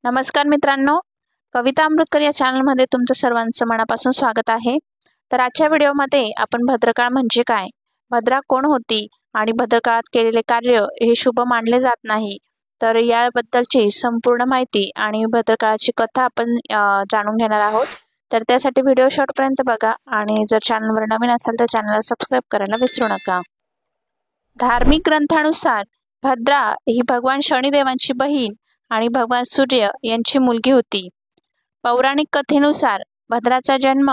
नमस्कार मित्रांनो, कविता अमृतकर या चॅनलमध्ये तुमचं सर्वांचं मनापासून स्वागत आहे। तर आजच्या व्हिडिओमध्ये आपण भद्रकाळ म्हणजे काय, भद्रा कोण होती आणि भद्रकाळात केलेले कार्य हे शुभ मानले जात नाही, तर याबद्दलची संपूर्ण माहिती आणि भद्रकाळाची कथा आपण जाणून घेणार आहोत। तर त्यासाठी व्हिडिओ शेवटपर्यंत बघा आणि जर चॅनलवर नवीन असाल तर चॅनलला सबस्क्राइब करायला विसरू नका। धार्मिक ग्रंथानुसार भद्रा ही भगवान शनिदेवांची बहीण आणि भगवान सूर्य यांची मुलगी होती। पौराणिक कथेनुसार भद्राचा जन्म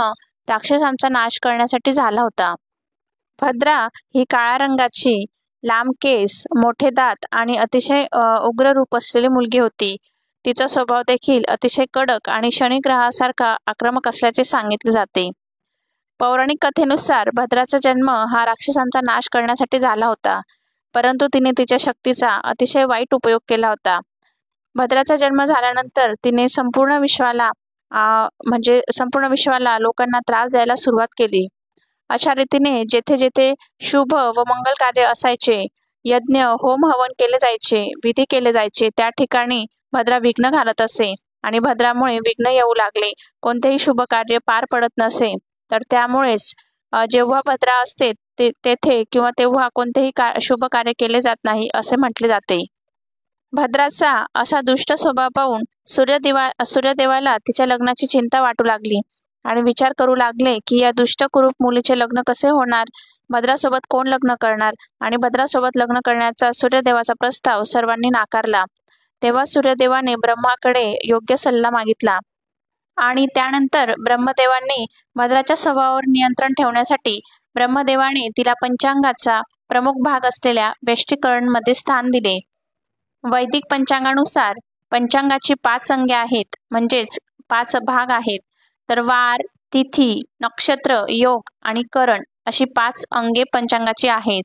राक्षसांचा नाश करण्यासाठी झाला होता। भद्रा ही काळ्या रंगाची, लांब केस, मोठे दात आणि अतिशय उग्र रूप असलेली मुलगी होती। तिचा स्वभाव देखील अतिशय कडक आणि शनिग्रहासारखा आक्रमक असल्याचे सांगितले जाते। पौराणिक कथेनुसार भद्राचा जन्म हा राक्षसांचा नाश करण्यासाठी झाला होता, परंतु तिने तिच्या शक्तीचा अतिशय वाईट उपयोग केला होता। भद्राचा जन्म झाल्यानंतर तिने संपूर्ण विश्वाला लोकांना त्रास द्यायला सुरुवात केली। अशा रीतीने जेथे जेथे शुभ व मंगल कार्य असायचे, यज्ञ होम हवन केले जायचे, विधी केले जायचे, त्या ठिकाणी भद्रा विघ्न घालत असे आणि भद्रामुळे विघ्न येऊ लागले, कोणतेही शुभ कार्य पार पडत नसे। तर त्यामुळेच जेव्हा भद्रा असते तेथे किंवा तेव्हा कोणतेही शुभ कार्य केले जात नाही असे म्हटले जाते। भद्राचा असा दुष्ट स्वभाव पाहून सूर्यदेवाला तिच्या लग्नाची चिंता वाटू लागली आणि विचार करू लागले की या दुष्ट कुरूप मुलीचे लग्न कसे होणार, भद्रासोबत कोण लग्न करणार, आणि भद्रासोबत लग्न करण्याचा सूर्यदेवाचा प्रस्ताव सर्वांनी नाकारला। तेव्हा सूर्यदेवाने ब्रह्माकडे योग्य सल्ला मागितला आणि त्यानंतर ब्रह्मदेवांनी भद्राच्या स्वभावावर नियंत्रण ठेवण्यासाठी ब्रह्मदेवाने तिला पंचांगाचा प्रमुख भाग असलेल्या वेष्टीकरणमध्ये स्थान दिले। वैदिक पंचांगानुसार पंचांगाची 5 अंगे आहेत, म्हणजेच 5 भाग आहेत। तर वार, तिथी, नक्षत्र, योग आणि करण अशी 5 अंगे पंचांगाची आहेत।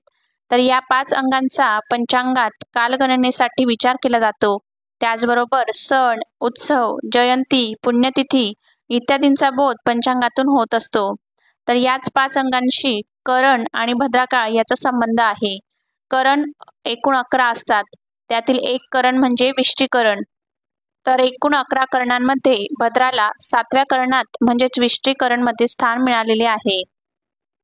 तर या 5 अंगांचा पंचांगात कालगणनेसाठी विचार केला जातो। त्याचबरोबर सण, उत्सव, जयंती, पुण्यतिथी इत्यादींचा बोध पंचांगातून होत असतो। तर याच 5 अंगांशी करण आणि भद्रकाळ याचा संबंध आहे। करण एकूण 11 असतात, त्यातील एक करण म्हणजे विष्टीकरण। तर एकूण 11 करणांमध्ये भद्राला 7व्या करणात म्हणजेच विष्टीकरणमध्ये स्थान मिळालेले आहे।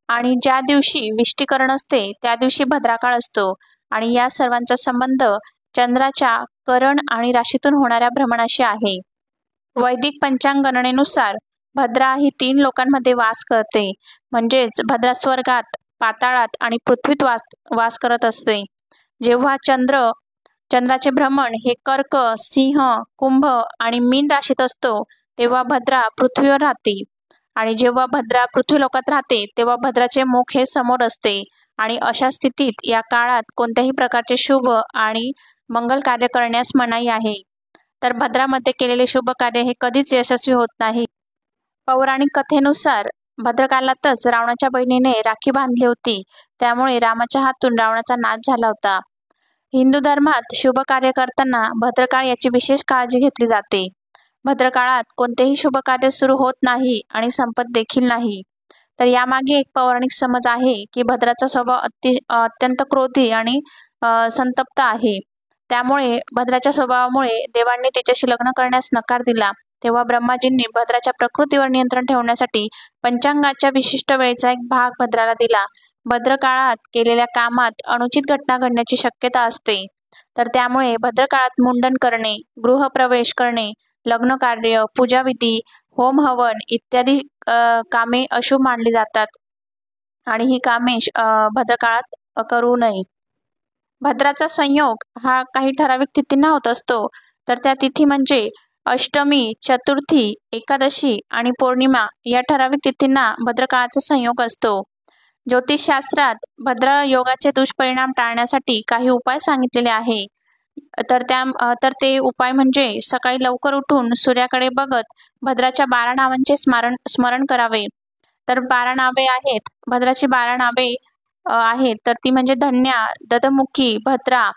आणि ज्या दिवशी विष्टीकरण असते त्या दिवशी भद्रकाळ असतो आणि या सर्वांचा संबंध चंद्राच्या करण आणि राशीतून होणाऱ्या भ्रमणाशी आहे। वैदिक पंचांग गणनेनुसार भद्रा ही 3 लोकांमध्ये वास करते, म्हणजेच भद्रा स्वर्गात, पाताळात आणि पृथ्वीत वास करत असते। जेव्हा चंद्राचे भ्रमण हे कर्क, सिंह, कुंभ आणि मीन राशीत असतो तेव्हा भद्रा पृथ्वीवर राहते, आणि जेव्हा भद्रा पृथ्वीलोकात राहते तेव्हा भद्राचे मुख हे समोर असते। आणि अशा स्थितीत या काळात कोणत्याही प्रकारचे शुभ आणि मंगल कार्य करण्यास मनाई आहे। तर भद्रामध्ये केलेले शुभ कार्य हे कधीच यशस्वी होत नाही। पौराणिक कथेनुसार भद्रकालातच रावणाच्या बहिणीने राखी बांधली होती, त्यामुळे रामाच्या हातून रावणाचा नाश झाला होता। हिंदू धर्मात शुभ कार्य करताना भद्रकाळ याची विशेष काळजी घेतली जाते। भद्रकाळात कोणतेही शुभ कार्य सुरू होत नाही आणि संपत देखील नाही। तर यामागे एक पौराणिक समज आहे की भद्राचा स्वभाव अत्यंत क्रोधी आणि संतप्त आहे, त्यामुळे भद्राच्या स्वभावामुळे देवांनी तिच्याशी लग्न करण्यास नकार दिला। तेव्हा ब्रह्माजींनी भद्राच्या प्रकृतीवर नियंत्रण ठेवण्यासाठी पंचांगाच्या विशिष्ट वेळेचा एक भाग भद्राला दिला। भद्रकाळात केलेल्या कामात अनुचित घटना घडण्याची शक्यता असते, तर त्यामुळे भद्रकाळात मुंडन करणे, गृहप्रवेश करणे, लग्न कार्य, पूजाविधी, होम हवन इत्यादी कामे अशुभ मानली जातात आणि ही कामे भद्रकाळात करू नये। भद्राचा संयोग हा काही ठराविक तिथींना होत असतो, तर त्या तिथी म्हणजे अष्टमी, चतुर्थी, एकादशी आणि पौर्णिमा या ठराविक तिथींना भद्रकाळाचा संयोग असतो। ज्योतिषशास्त्रात भद्र योगाचे दुष्परिणाम टाळण्यासाठी काही उपाय सांगितलेले आहे। तर ते उपाय म्हणजे सकाळी लवकर उठून सूर्याकडे बघत भद्राच्या 12 नावांचे स्मरण करावे। तर 12 नावे आहेत, भद्राची 12 नावे आहेत, तर ती म्हणजे धन्या, दधमुखी, भद्रा,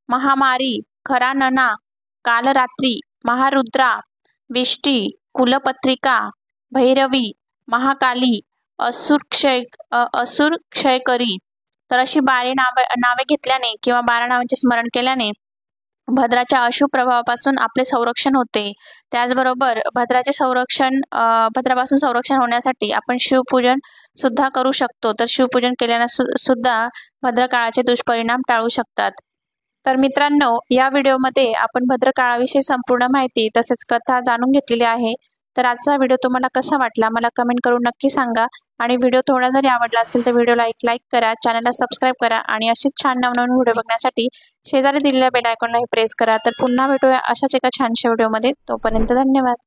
महामारी, खरानना, कालरात्री, महारुद्रा, विष्टी, कुलपत्रिका, भैरवी, महाकाली, असुर क्षयकरी। तर अशी 12 नावे घेतल्याने किंवा 12 नावांचे स्मरण केल्याने भद्राच्या अशुभ प्रभावापासून आपले संरक्षण होते. त्याचबरोबर भद्रापासून संरक्षण होण्यासाठी आपण शिवपूजन सुद्धा करू शकतो. तर शिवपूजन केल्याने सुद्धा भद्रकाळाचे दुष्परिणाम टाळू शकतात. तर मित्रांनो, या व्हिडिओमध्ये आपण भद्रकाळाविषयी संपूर्ण माहिती तसेच कथा जाणून घेतलेली आहे. तर आजचा व्हिडिओ तुम्हाला कसा वाटला मला कमेंट करून नक्की सांगा. आणि व्हिडिओ थोडा जरी आवडला असेल तर व्हिडिओला एक लाईक करा, चॅनलला सबस्क्राईब करा आणि अशीच छान नवनवीन व्हिडिओ बघण्यासाठी शेजारी दिलेल्या बेल आयकॉनलाही प्रेस करा. तर पुन्हा भेटूया अशाच एका छानशा व्हिडिओमध्ये. तोपर्यंत धन्यवाद.